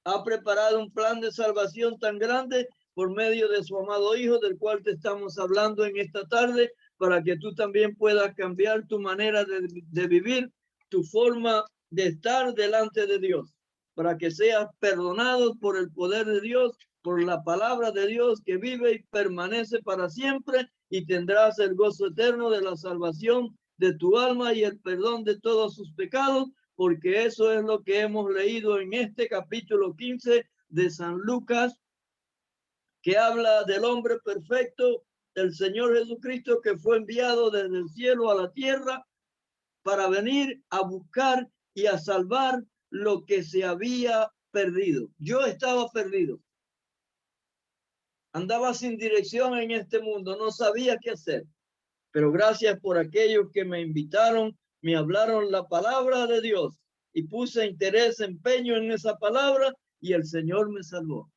Ha preparado un plan de salvación tan grande por medio de su amado Hijo, del cual te estamos hablando en esta tarde, para que tú también puedas cambiar tu manera de vivir, tu forma de estar delante de Dios, para que seas perdonado por el poder de Dios, por la palabra de Dios que vive y permanece para siempre, y tendrás el gozo eterno de la salvación de tu alma y el perdón de todos sus pecados, porque eso es lo que hemos leído en este capítulo 15 de San Lucas, que habla del hombre perfecto, del Señor Jesucristo, que fue enviado desde el cielo a la tierra para venir a buscar y a salvar lo que se había perdido. Yo estaba perdido. Andaba sin dirección en este mundo, no sabía qué hacer. Pero gracias por aquellos que me invitaron, me hablaron la palabra de Dios y puse interés, empeño en esa palabra, y el Señor me salvó.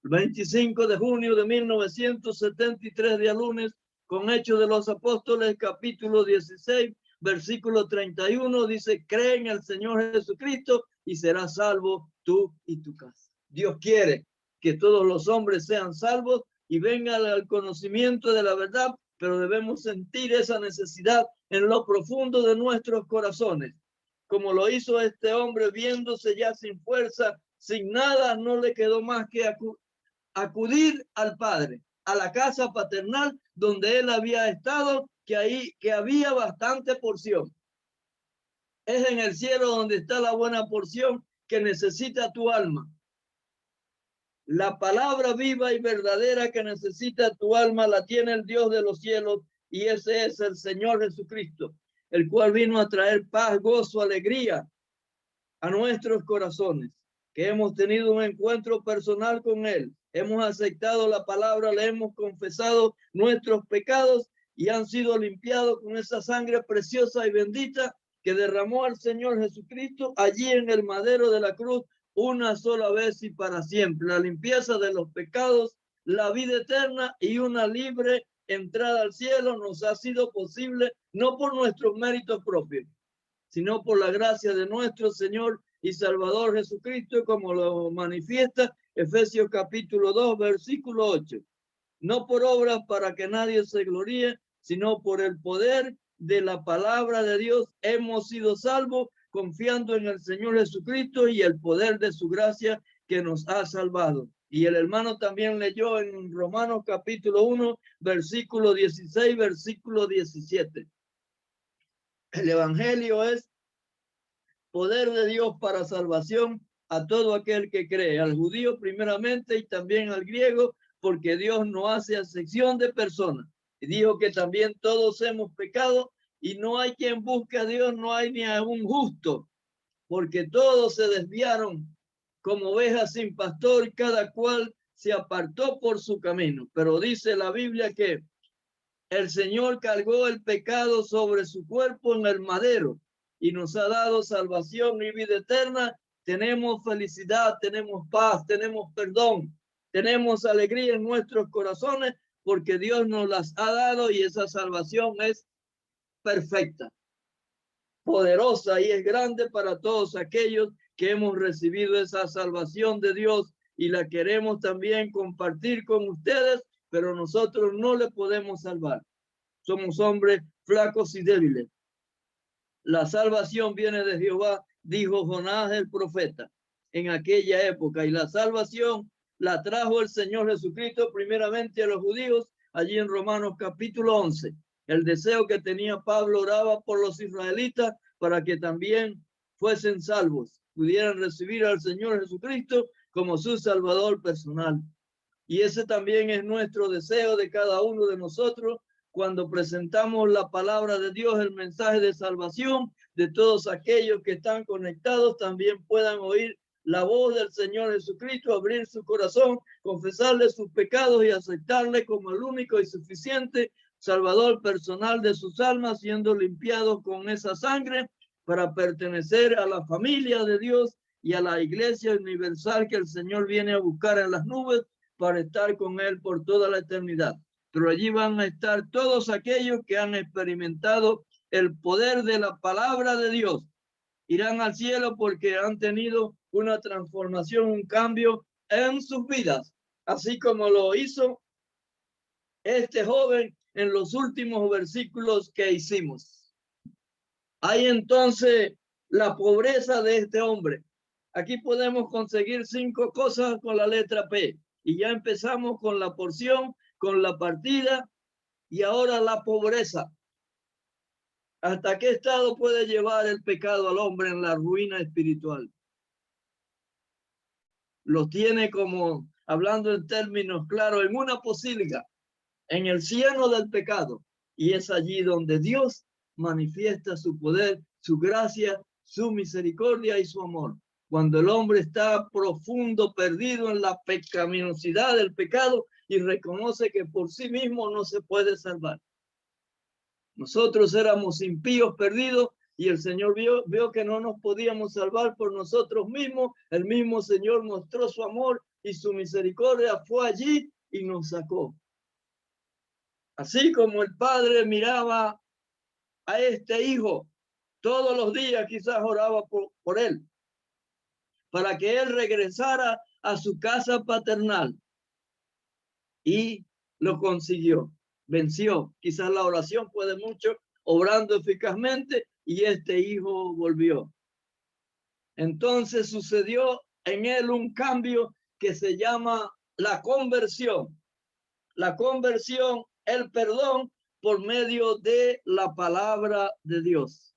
El 25 de junio de 1973, día lunes, con Hechos de los Apóstoles, capítulo 16, versículo 31, dice: cree en el Señor Jesucristo y serás salvo tú y tu casa. Dios quiere que todos los hombres sean salvos y vengan al conocimiento de la verdad, pero debemos sentir esa necesidad en lo profundo de nuestros corazones. Como lo hizo este hombre, viéndose ya sin fuerza, sin nada, no le quedó más que acudir al Padre, a la casa paternal donde él había estado, que había bastante porción. Es en el cielo donde está la buena porción que necesita tu alma. La palabra viva y verdadera que necesita tu alma la tiene el Dios de los cielos, y ese es el Señor Jesucristo, el cual vino a traer paz, gozo, alegría a nuestros corazones, que hemos tenido un encuentro personal con Él, hemos aceptado la palabra, le hemos confesado nuestros pecados y han sido limpiados con esa sangre preciosa y bendita que derramó el Señor Jesucristo allí en el madero de la cruz, una sola vez y para siempre. La limpieza de los pecados, la vida eterna y una libre entrada al cielo nos ha sido posible no por nuestros méritos propios, sino por la gracia de nuestro Señor y Salvador Jesucristo, como lo manifiesta Efesios capítulo 2, versículo 8. No por obras para que nadie se gloríe, sino por el poder de la palabra de Dios hemos sido salvos, confiando en el Señor Jesucristo y el poder de su gracia que nos ha salvado. Y el hermano también leyó en Romanos capítulo 1, versículo 16, versículo 17. El evangelio es poder de Dios para salvación a todo aquel que cree, al judío primeramente y también al griego, porque Dios no hace acepción de personas. Y dijo que también todos hemos pecado y no hay quien busque a Dios, no hay ni a un justo, porque todos se desviaron como ovejas sin pastor, cada cual se apartó por su camino. Pero dice la Biblia que el Señor cargó el pecado sobre su cuerpo en el madero y nos ha dado salvación y vida eterna. Tenemos felicidad, tenemos paz, tenemos perdón, tenemos alegría en nuestros corazones porque Dios nos las ha dado y esa salvación es perfecta, poderosa y es grande para todos aquellos que hemos recibido esa salvación de Dios y la queremos también compartir con ustedes, pero nosotros no le podemos salvar. Somos hombres flacos y débiles. La salvación viene de Jehová, dijo Jonás el profeta en aquella época, y la salvación la trajo el Señor Jesucristo primeramente a los judíos, allí en Romanos capítulo 11. El deseo que tenía Pablo, oraba por los israelitas para que también fuesen salvos, pudieran recibir al Señor Jesucristo como su Salvador personal. Y ese también es nuestro deseo de cada uno de nosotros cuando presentamos la palabra de Dios, el mensaje de salvación, de todos aquellos que están conectados también puedan oír la voz del Señor Jesucristo, abrir su corazón, confesarle sus pecados y aceptarle como el único y suficiente Salvador personal de sus almas, siendo limpiados con esa sangre para pertenecer a la familia de Dios y a la iglesia universal que el Señor viene a buscar en las nubes para estar con él por toda la eternidad. Pero allí van a estar todos aquellos que han experimentado el poder de la palabra de Dios. Irán al cielo porque han tenido una transformación, un cambio en sus vidas, así como lo hizo este joven en los últimos versículos que hicimos. Hay entonces la pobreza de este hombre. Aquí podemos conseguir 5 cosas con la letra P. Y ya empezamos con la porción, con la partida y ahora la pobreza. ¿Hasta qué estado puede llevar el pecado al hombre en la ruina espiritual? Lo tiene como, hablando en términos claros, en una pocilga, en el cieno del pecado. Y es allí donde Dios manifiesta su poder, su gracia, su misericordia y su amor. Cuando el hombre está profundo, perdido en la pecaminosidad del pecado y reconoce que por sí mismo no se puede salvar. Nosotros éramos impíos, perdidos, y el Señor vio que no nos podíamos salvar por nosotros mismos. El mismo Señor mostró su amor y su misericordia, fue allí y nos sacó. Así como el padre miraba a este hijo todos los días, quizás oraba por él, para que él regresara a su casa paternal. Y lo consiguió, venció. Quizás la oración puede mucho, obrando eficazmente, y este hijo volvió. Entonces sucedió en él un cambio que se llama la conversión. La conversión, el perdón por medio de la palabra de Dios.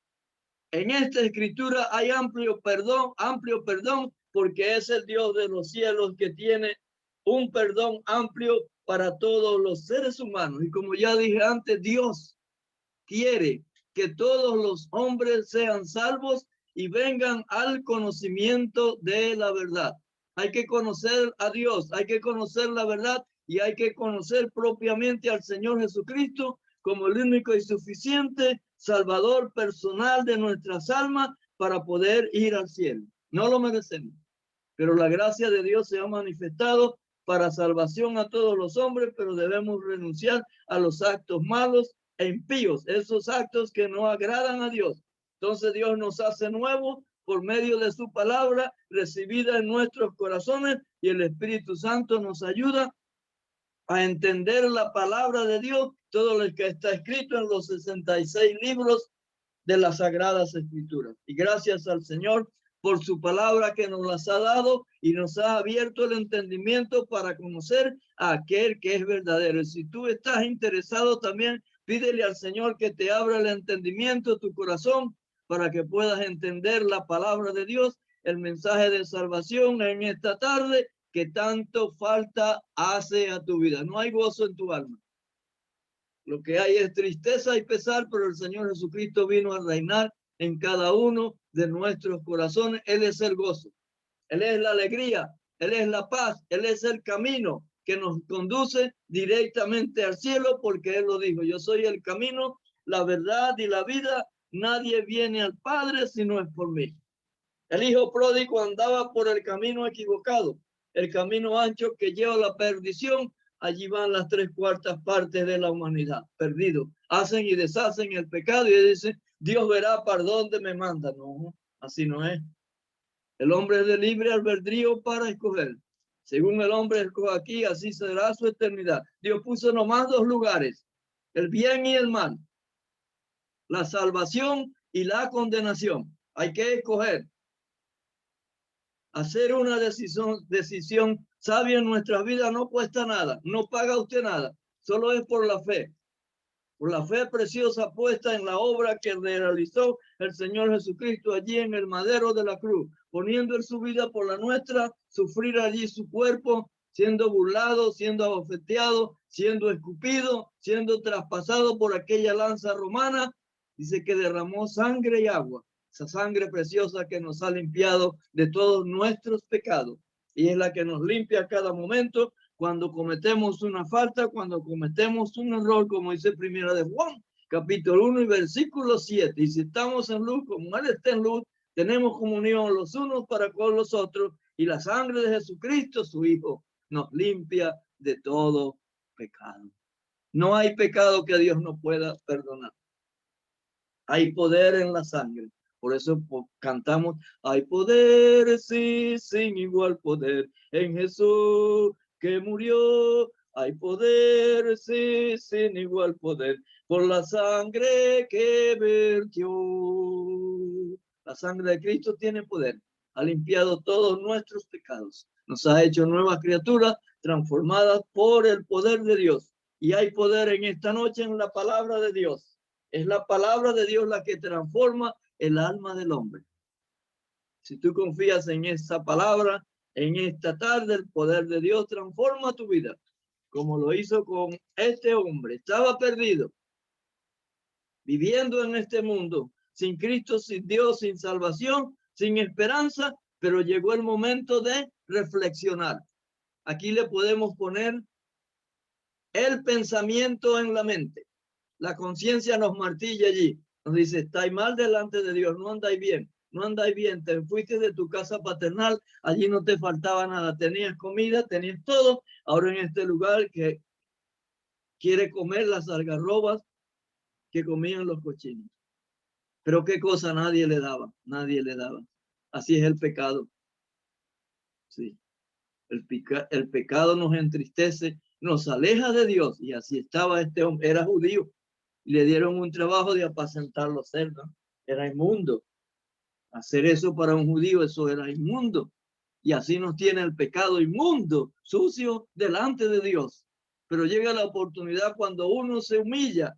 En esta escritura hay amplio perdón, porque es el Dios de los cielos que tiene un perdón amplio para todos los seres humanos. Y como ya dije antes, Dios quiere que todos los hombres sean salvos y vengan al conocimiento de la verdad. Hay que conocer a Dios, hay que conocer la verdad y hay que conocer propiamente al Señor Jesucristo como el único y suficiente Salvador personal de nuestras almas para poder ir al cielo. No lo merecemos, pero la gracia de Dios se ha manifestado para salvación a todos los hombres, pero debemos renunciar a los actos malos e impíos, esos actos que no agradan a Dios. Entonces Dios nos hace nuevos por medio de su palabra recibida en nuestros corazones, y el Espíritu Santo nos ayuda a entender la palabra de Dios, todo lo que está escrito en los 66 libros de las Sagradas Escrituras. Y gracias al Señor por su palabra que nos las ha dado y nos ha abierto el entendimiento para conocer a aquel que es verdadero. Y si tú estás interesado también, pídele al Señor que te abra el entendimiento, tu corazón, para que puedas entender la palabra de Dios, el mensaje de salvación en esta tarde que tanto falta hace a tu vida. No hay gozo en tu alma. Lo que hay es tristeza y pesar, pero el Señor Jesucristo vino a reinar en cada uno de nuestros corazones. Él es el gozo, Él es la alegría, Él es la paz, Él es el camino que nos conduce directamente al cielo, porque Él lo dijo: yo soy el camino, la verdad y la vida. Nadie viene al Padre si no es por mí. El hijo pródigo andaba por el camino equivocado, el camino ancho que lleva a la perdición. Allí van las 3/4 partes de la humanidad, perdidos. Hacen y deshacen el pecado y dicen: Dios verá para dónde me manda. No, así no es. El hombre es de libre albedrío para escoger. Según el hombre escoge aquí, así será su eternidad. Dios puso nomás 2 lugares: el bien y el mal, la salvación y la condenación. Hay que escoger. Hacer una decisión sabia en nuestra vida no cuesta nada, no paga usted nada, solo es por la fe preciosa puesta en la obra que realizó el Señor Jesucristo allí en el madero de la cruz, poniendo en su vida por la nuestra, sufrir allí su cuerpo, siendo burlado, siendo abofeteado, siendo escupido, siendo traspasado por aquella lanza romana. Dice que derramó sangre y agua, esa sangre preciosa que nos ha limpiado de todos nuestros pecados, y es la que nos limpia a cada momento cuando cometemos una falta, cuando cometemos un error, como dice Primera de Juan, capítulo 1 y versículo 7. Y si estamos en luz, como Él está en luz, tenemos comunión los unos para con los otros, y la sangre de Jesucristo, su Hijo, nos limpia de todo pecado. No hay pecado que Dios no pueda perdonar. Hay poder en la sangre. Por eso cantamos: hay poder, sí, sin igual poder en Jesús que murió. Hay poder, sí, sin igual poder por la sangre que vertió. La sangre de Cristo tiene poder. Ha limpiado todos nuestros pecados. Nos ha hecho nuevas criaturas transformadas por el poder de Dios. Y hay poder en esta noche en la palabra de Dios. Es la palabra de Dios la que transforma el alma del hombre. Si tú confías en esa palabra, en esta tarde, el poder de Dios transforma tu vida, como lo hizo con este hombre. Estaba perdido, viviendo en este mundo, sin Cristo, sin Dios, sin salvación, sin esperanza, pero llegó el momento de reflexionar. Aquí le podemos poner el pensamiento en la mente. La conciencia nos martilla allí, nos dice: estáis mal delante de Dios, no andáis bien, no andáis bien, te fuiste de tu casa paternal, allí no te faltaba nada, tenías comida, tenías todo, ahora en este lugar que quiere comer las algarrobas que comían los cochinos. Pero qué cosa, nadie le daba, nadie le daba. Así es el pecado. Sí, el pecado nos entristece, nos aleja de Dios, y así estaba este hombre. Era judío, y le dieron un trabajo de apacentar los cerdos. Era inmundo. Hacer eso para un judío, eso era inmundo. Y así nos tiene el pecado inmundo, sucio, delante de Dios. Pero llega la oportunidad cuando uno se humilla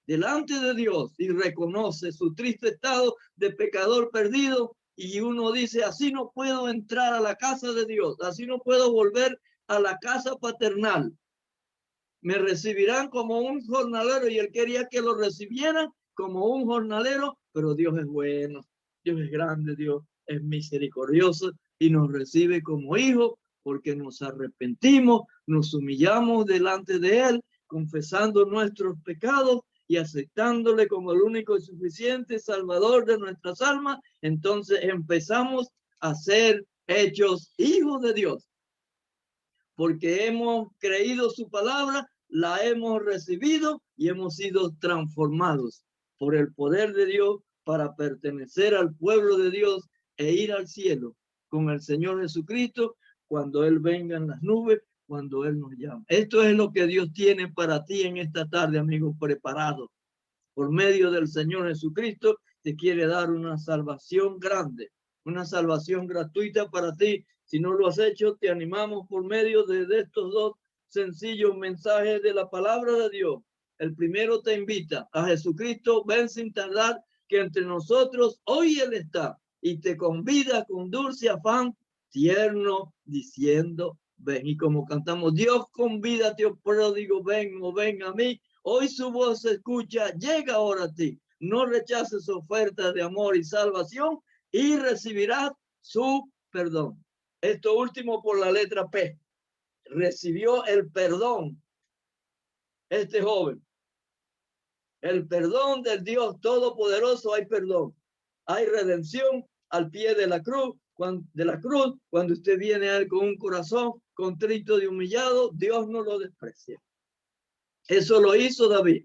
delante de Dios y reconoce su triste estado de pecador perdido, y uno dice: así no puedo entrar a la casa de Dios, así no puedo volver a la casa paternal. Me recibirán como un jornalero, y él quería que lo recibieran como un jornalero, pero Dios es bueno, Dios es grande, Dios es misericordioso y nos recibe como hijos, porque nos arrepentimos, nos humillamos delante de Él, confesando nuestros pecados y aceptándole como el único y suficiente Salvador de nuestras almas. Entonces empezamos a ser hechos hijos de Dios. porque hemos creído su palabra, la hemos recibido y hemos sido transformados por el poder de Dios para pertenecer al pueblo de Dios e ir al cielo con el Señor Jesucristo cuando Él venga en las nubes, cuando Él nos llama. Esto es lo que Dios tiene para ti en esta tarde, amigo, preparado. Por medio del Señor Jesucristo, te quiere dar una salvación grande, una salvación gratuita para ti. Si no lo has hecho, te animamos por medio de estos dos sencillos mensajes de la palabra de Dios. El primero te invita a Jesucristo, ven sin tardar, que entre nosotros hoy Él está, y te convida con dulce afán, tierno, diciendo, ven. Y como cantamos, Dios convídate, oh pródigo, ven, o ven a mí. Hoy su voz se escucha, llega ahora a ti. No rechaces ofertas de amor y salvación y recibirás su perdón. Esto último por la letra P. Recibió el perdón este joven. El perdón del Dios Todopoderoso, hay perdón. Hay redención al pie de la cruz. Cuando usted viene a Él con un corazón contrito y humillado, Dios no lo desprecia. Eso lo hizo David.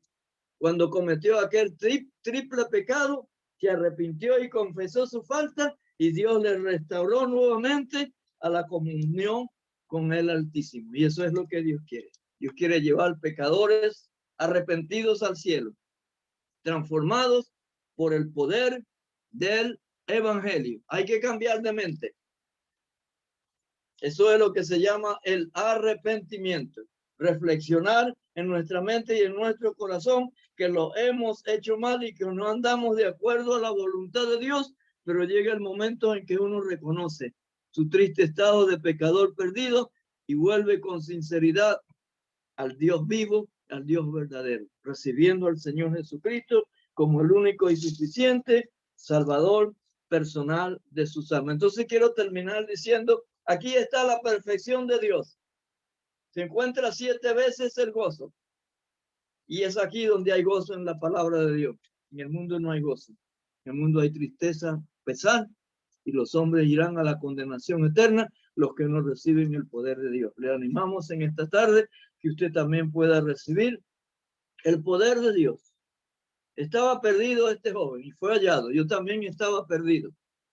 Cuando cometió aquel triple pecado, se arrepintió y confesó su falta, y Dios le restauró nuevamente a la comunión con el Altísimo. Y eso es lo que Dios quiere. Dios quiere llevar pecadores arrepentidos al cielo, transformados por el poder del Evangelio. Hay que cambiar de mente. Eso es lo que se llama el arrepentimiento. Reflexionar en nuestra mente y en nuestro corazón que lo hemos hecho mal y que no andamos de acuerdo a la voluntad de Dios, pero llega el momento en que uno reconoce su triste estado de pecador perdido y vuelve con sinceridad al Dios vivo, al Dios verdadero, recibiendo al Señor Jesucristo como el único y suficiente Salvador personal de sus almas. Entonces quiero terminar diciendo, aquí está la perfección de Dios. Se encuentra 7 veces el gozo. Y es aquí donde hay gozo en la palabra de Dios. En el mundo no hay gozo. En el mundo hay tristeza, pesar, y los hombres irán a la condenación eterna, los que no reciben el poder de Dios. Le animamos en esta tarde que usted también pueda recibir el poder de Dios. Estaba perdido este joven y fue hallado. Yo también estaba perdido.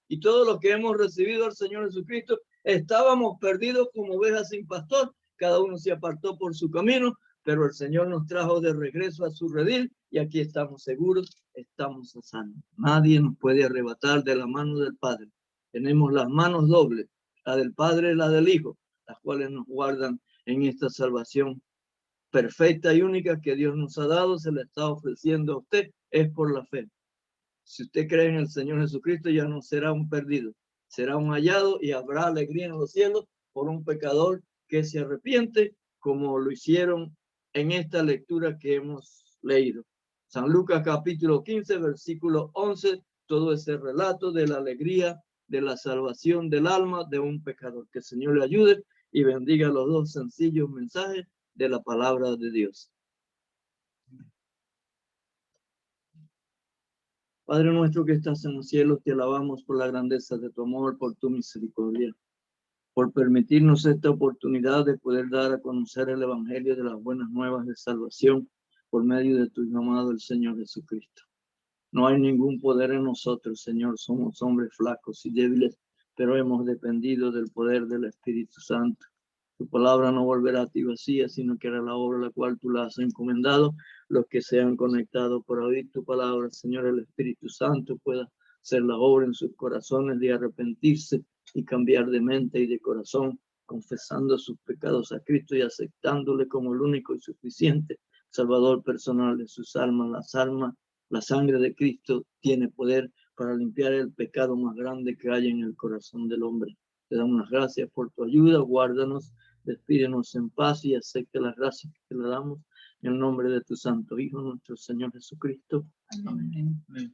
Y todos los que hemos recibido al Señor Jesucristo estábamos perdidos como ovejas sin pastor. Cada uno se apartó por su camino, pero el Señor nos trajo de regreso a su redil y aquí estamos seguros, estamos a salvo. Nadie nos puede arrebatar de la mano del Padre. Tenemos las manos dobles, la del Padre y la del Hijo, las cuales nos guardan en esta salvación perfecta y única que Dios nos ha dado, se la está ofreciendo a usted, es por la fe. Si usted cree en el Señor Jesucristo, ya no será un perdido, será un hallado y habrá alegría en los cielos por un pecador que se arrepiente, como lo hicieron en esta lectura que hemos leído. San Lucas capítulo 15, versículo 11, todo ese relato de la alegría, de la salvación del alma de un pecador. Que el Señor le ayude y bendiga los dos sencillos mensajes de la palabra de Dios. Padre nuestro que estás en los cielos, te alabamos por la grandeza de tu amor, por tu misericordia, por permitirnos esta oportunidad de poder dar a conocer el evangelio de las buenas nuevas de salvación por medio de tu Hijo amado, el Señor Jesucristo. No hay ningún poder en nosotros, Señor, somos hombres flacos y débiles, pero hemos dependido del poder del Espíritu Santo. Tu palabra no volverá a ti vacía, sino que era la obra a la cual tú la has encomendado. Los que sean conectados por oír tu palabra, Señor, el Espíritu Santo pueda hacer la obra en sus corazones de arrepentirse y cambiar de mente y de corazón, confesando sus pecados a Cristo y aceptándole como el único y suficiente Salvador personal de sus almas. La sangre de Cristo tiene poder para limpiar el pecado más grande que hay en el corazón del hombre. Te damos las gracias por tu ayuda, guárdanos, despídenos en paz y acepta las gracias que te le damos en el nombre de tu Santo Hijo, nuestro Señor Jesucristo. Amén. Amén.